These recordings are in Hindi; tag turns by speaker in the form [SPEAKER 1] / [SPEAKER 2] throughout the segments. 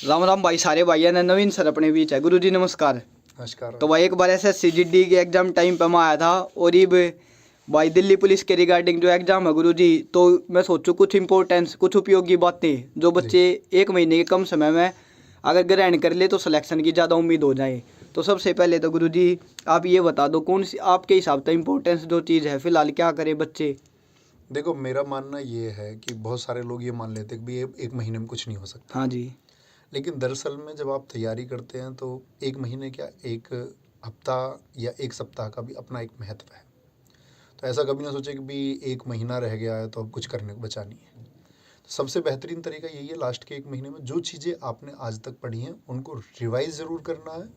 [SPEAKER 1] राम राम भाई, सारे भाइयों ने नवीन सर अपने बीच है। गुरुजी नमस्कार।
[SPEAKER 2] नमस्कार।
[SPEAKER 1] तो भाई एक बार SSC GD के एग्जाम टाइम पे मैं आया था और ये भाई दिल्ली पुलिस के रिगार्डिंग जो एग्जाम है गुरुजी, तो मैं सोचूं कुछ इंपॉर्टेंस कुछ उपयोगी बातें जो
[SPEAKER 2] जी।
[SPEAKER 1] बच्चे एक महीने के कम समय में अगर ग्रहण कर ले तो सिलेक्शन की ज़्यादा उम्मीद हो जाए। तो सबसे पहले तो गुरुजी आप ये बता दो कौन सी आपके हिसाब से इंपॉर्टेंस जो चीज़ है फिलहाल क्या करें बच्चे।
[SPEAKER 2] देखो, मेरा मानना ये है कि बहुत सारे लोग ये मान लेते हैं कि भी एक महीने में कुछ नहीं हो सकता।
[SPEAKER 1] हाँ जी।
[SPEAKER 2] लेकिन दरअसल में जब आप तैयारी करते हैं तो एक महीने क्या, एक हफ्ता या एक सप्ताह का भी अपना एक महत्व है। तो ऐसा कभी ना सोचे कि भी एक महीना रह गया है तो अब कुछ करने को बचा नहीं है। तो सबसे बेहतरीन तरीका यही है, लास्ट के एक महीने में जो चीज़ें आपने आज तक पढ़ी हैं उनको रिवाइज ज़रूर करना है।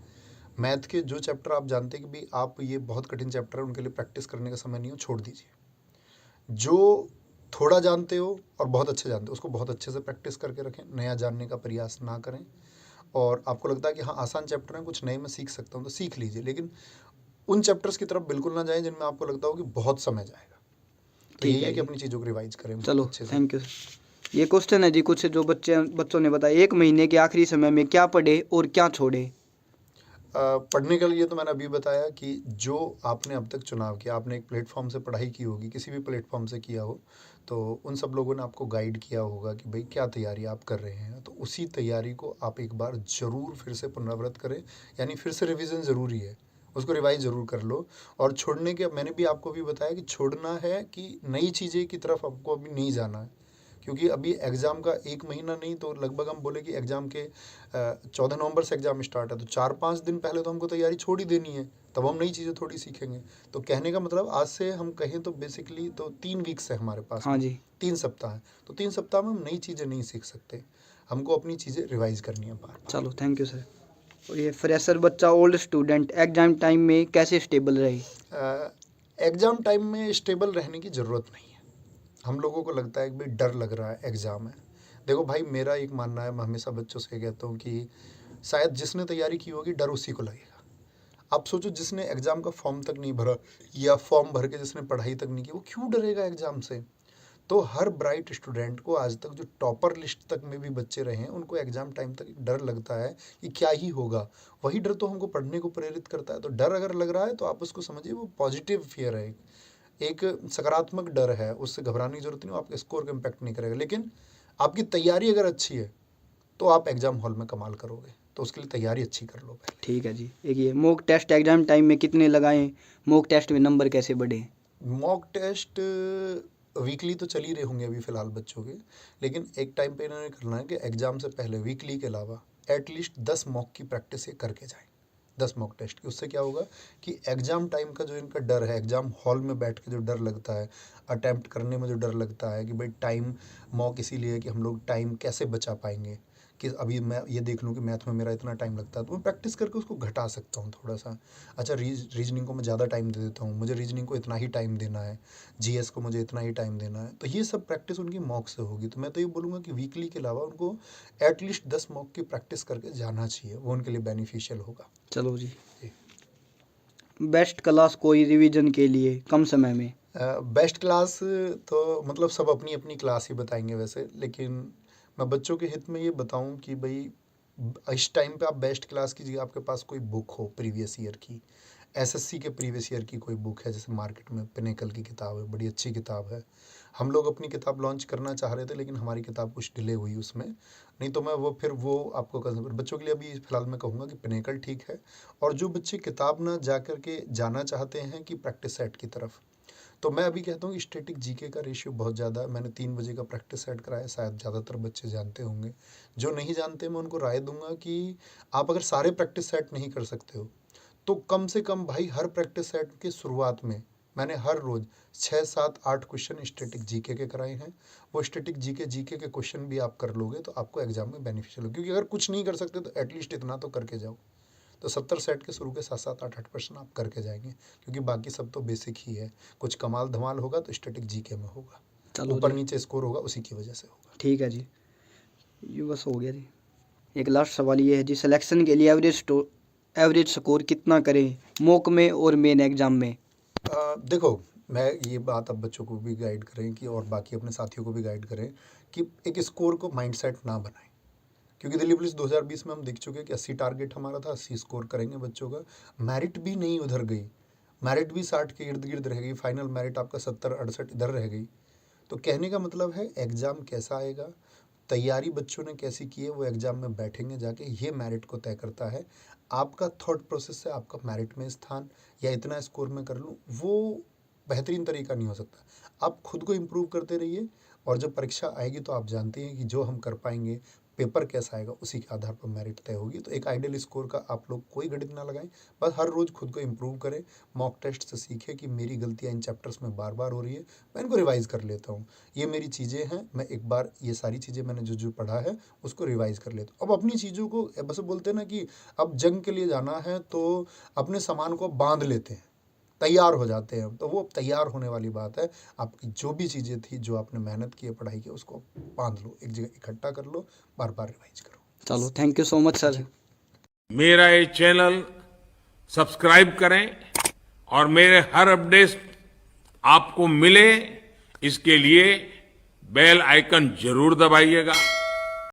[SPEAKER 2] मैथ के जो चैप्टर आप जानते हैं कि भी आप ये बहुत कठिन चैप्टर है, उनके लिए प्रैक्टिस करने का समय नहीं हो, छोड़ दीजिए। जो थोड़ा जानते हो और बहुत अच्छे जानते हो उसको बहुत अच्छे से प्रैक्टिस करके रखें, नया जानने का प्रयास ना करें। और आपको लगता है कि हाँ आसान चैप्टर हैं, कुछ नए मैं सीख सकता हूँ, तो सीख लीजिए, लेकिन उन चैप्टर्स की तरफ बिल्कुल ना जाएं जिनमें आपको लगता हो कि बहुत समय जाएगा। तो
[SPEAKER 1] ठीक
[SPEAKER 2] यही
[SPEAKER 1] है
[SPEAKER 2] है कि
[SPEAKER 1] जी।
[SPEAKER 2] अपनी चीज़ों को रिवाइज करें बहुत
[SPEAKER 1] चलो
[SPEAKER 2] अच्छे से।
[SPEAKER 1] Thank you. ये क्वेश्चन है जी कुछ जो बच्चों ने बताया, एक महीने के आखिरी समय में क्या पढ़े और क्या छोड़े।
[SPEAKER 2] पढ़ने के लिए तो मैंने अभी बताया कि जो आपने अब तक चुनाव किया, आपने एक प्लेटफॉर्म से पढ़ाई की होगी, किसी भी प्लेटफॉर्म से किया हो, तो उन सब लोगों ने आपको गाइड किया होगा कि भाई क्या तैयारी आप कर रहे हैं, तो उसी तैयारी को आप एक बार ज़रूर फिर से पुनरावृत करें। यानी फिर से रिवीजन ज़रूरी है, उसको रिवाइज ज़रूर कर लो। और छोड़ने के मैंने भी आपको भी बताया कि छोड़ना है कि नई चीज़ें की तरफ आपको अभी नहीं जाना है, क्योंकि अभी एग्ज़ाम का एक महीना नहीं तो लगभग हम बोले कि एग्ज़ाम के 14 नवंबर से एग्ज़ाम स्टार्ट है, तो 4-5 दिन पहले तो हमको तैयारी छोड़ ही देनी है, तब हम नई चीज़ें थोड़ी सीखेंगे। तो कहने का मतलब आज से हम कहें तो बेसिकली तो 3 वीक्स है हमारे पास
[SPEAKER 1] हाँ
[SPEAKER 2] में,
[SPEAKER 1] जी।
[SPEAKER 2] 3 सप्ताह है, तो 3 सप्ताह में हम नई चीज़ें नहीं सीख सकते, हमको अपनी चीज़ें रिवाइज करनी है बार बार।
[SPEAKER 1] चलो थैंक यू सर। और ये फ्रेशर बच्चा ओल्ड स्टूडेंट एग्जाम टाइम में कैसे स्टेबल रहे।
[SPEAKER 2] एग्ज़ाम टाइम में स्टेबल रहने की ज़रूरत नहीं है। हम लोगों को लगता है कि भाई डर लग रहा है, एग्ज़ाम है। देखो भाई, मेरा एक मानना है, मैं हमेशा बच्चों से कहता हूँ कि शायद जिसने तैयारी की होगी डर उसी को लगेगा। आप सोचो, जिसने एग्ज़ाम का फॉर्म तक नहीं भरा या फॉर्म भर के जिसने पढ़ाई तक नहीं की, वो क्यों डरेगा एग्ज़ाम से। तो हर ब्राइट स्टूडेंट को, आज तक जो टॉपर लिस्ट तक में भी बच्चे रहे हैं, उनको एग्ज़ाम टाइम तक एक डर लगता है कि क्या ही होगा। वही डर तो हमको पढ़ने को प्रेरित करता है। तो डर अगर लग रहा है तो आप उसको समझिए वो पॉजिटिव फियर है, एक सकारात्मक डर है, उससे घबराने की जरूरत नहीं, वो आपके स्कोर को इम्पैक्ट नहीं करेगा। लेकिन आपकी तैयारी अगर अच्छी है तो आप एग्ज़ाम हॉल में कमाल करोगे, तो उसके लिए तैयारी अच्छी कर लो पहले।
[SPEAKER 1] ठीक है जी। एक ये मॉक टेस्ट एग्जाम टाइम में कितने लगाएं, मॉक टेस्ट में नंबर कैसे बढ़े।
[SPEAKER 2] मॉक टेस्ट वीकली तो चल ही रहे होंगे अभी फ़िलहाल बच्चों के, लेकिन एक टाइम पे इन्होंने करना है कि एग्ज़ाम से पहले वीकली के अलावा एटलीस्ट 10 मॉक की प्रैक्टिस ये करके जाएं। 10 मॉक टेस्ट की, उससे क्या होगा कि एग्ज़ाम टाइम का जो इनका डर है, एग्ज़ाम हॉल में बैठ के जो डर लगता है, अटैम्प्ट करने में जो डर लगता है कि भाई टाइम, मॉक इसीलिए है कि हम लोग टाइम कैसे बचा पाएंगे, कि अभी मैं ये देख लूँ कि मैथ में मेरा इतना टाइम लगता है तो मैं प्रैक्टिस करके उसको घटा सकता हूँ थोड़ा सा। अच्छा, रीजनिंग को मैं ज़्यादा टाइम दे देता हूँ, मुझे रीजनिंग को इतना ही टाइम देना है, जीएस को मुझे इतना ही टाइम देना है, तो ये सब प्रैक्टिस उनकी मॉक से होगी। तो मैं तो ये बोलूँगा कि वीकली के अलावा उनको एटलीस्ट 10 मॉक की प्रैक्टिस करके जाना चाहिए, वो उनके लिए बेनिफिशियल होगा।
[SPEAKER 1] चलो जी।
[SPEAKER 2] जी।
[SPEAKER 1] बेस्ट क्लास कोई रिवीजन के लिए कम समय में।
[SPEAKER 2] बेस्ट क्लास तो मतलब सब अपनी अपनी क्लास ही बताएंगे वैसे, लेकिन मैं बच्चों के हित में ये बताऊं कि भाई इस टाइम पे आप बेस्ट क्लास कीजिए, आपके पास कोई बुक हो प्रीवियस ईयर की, एसएससी के प्रीवियस ईयर की कोई बुक है, जैसे मार्केट में पिनेकल की किताब है, बड़ी अच्छी किताब है। हम लोग अपनी किताब लॉन्च करना चाह रहे थे लेकिन हमारी किताब कुछ डिले हुई उसमें, नहीं तो मैं वो फिर वो आपको बच्चों के लिए अभी फ़िलहाल मैं कहूँगा कि पिनेकल ठीक है। और जो बच्चे किताब ना जा कर के जाना चाहते हैं कि प्रैक्टिस सेट की तरफ, तो मैं अभी कहता हूँ कि स्टैटिक जीके का रेशियो बहुत ज़्यादा है। मैंने 3 बजे का प्रैक्टिस सेट कराया, शायद ज़्यादातर बच्चे जानते होंगे। जो नहीं जानते मैं उनको राय दूंगा कि आप अगर सारे प्रैक्टिस सेट नहीं कर सकते हो तो कम से कम भाई हर प्रैक्टिस सेट के शुरुआत में मैंने हर रोज़ 6-7-8 क्वेश्चन स्टैटिक जीके के कराए हैं। वो स्टैटिक जीके के क्वेश्चन भी आप कर लोगे तो आपको एग्जाम में बेनिफिशियल हो, क्योंकि अगर कुछ नहीं कर सकते तो एटलीस्ट इतना तो करके जाओ। तो 70 सेट के शुरू के 7-7 8-8% आप करके जाएंगे, क्योंकि बाकी सब तो बेसिक ही है। कुछ कमाल धमाल होगा तो स्टैटिक जीके में होगा,
[SPEAKER 1] चलो
[SPEAKER 2] ऊपर
[SPEAKER 1] जी।
[SPEAKER 2] नीचे स्कोर होगा उसी की वजह से होगा।
[SPEAKER 1] ठीक है जी। ये बस हो गया जी। एक लास्ट सवाल ये है जी, सिलेक्शन के लिए एवरेज स्कोर कितना करें मॉक में और मेन एग्जाम में।
[SPEAKER 2] देखो, मैं ये बात अब बच्चों को भी गाइड करें कि और बाकी अपने साथियों को भी गाइड करें कि एक स्कोर को माइंडसेट ना बनाएं। क्योंकि दिल्ली पुलिस 2020 में हम देख चुके हैं कि 80 टारगेट हमारा था, 80 स्कोर करेंगे बच्चों का। मेरिट भी नहीं उधर गई, मेरिट भी 60 के इर्द गिर्द रह गई, फाइनल मेरिट आपका 70-68 इधर रह गई। तो कहने का मतलब है एग्ज़ाम कैसा आएगा, तैयारी बच्चों ने कैसी की है, वो एग्ज़ाम में बैठेंगे जाके, ये मेरिट को तय करता है। आपका थॉट प्रोसेस से आपका मेरिट में स्थान या इतना स्कोर में कर लूँ, वो बेहतरीन तरीका नहीं हो सकता। आप खुद को इम्प्रूव करते रहिए, और जब परीक्षा आएगी तो आप जानते हैं कि जो हम कर पाएंगे, पेपर कैसा आएगा, उसी के आधार पर मेरिट तय होगी। तो एक आइडियल स्कोर का आप लोग कोई गणित ना लगाएं, बस हर रोज़ खुद को इम्प्रूव करें। मॉक टेस्ट से सीखें कि मेरी गलतियां इन चैप्टर्स में बार बार हो रही है, मैं इनको रिवाइज कर लेता हूँ। ये मेरी चीज़ें हैं, मैं एक बार ये सारी चीज़ें मैंने जो जो पढ़ा है उसको रिवाइज कर लेता हूँ। अब अपनी चीज़ों को, बस बोलते हैं ना कि अब जंग के लिए जाना है तो अपने सामान को बांध लेते हैं, तैयार हो जाते हैं। तो वो तैयार होने वाली बात है। आपकी जो भी चीज़ें थी, जो आपने मेहनत की है, पढ़ाई की, उसको बांध लो, एक जगह इकट्ठा कर लो, बार बार रिवाइज करो।
[SPEAKER 1] चलो, thank you so much sir.
[SPEAKER 3] मेरा ये चैनल सब्सक्राइब करें और मेरे हर अपडेट आपको मिले, इसके लिए बेल आइकन जरूर दबाइएगा।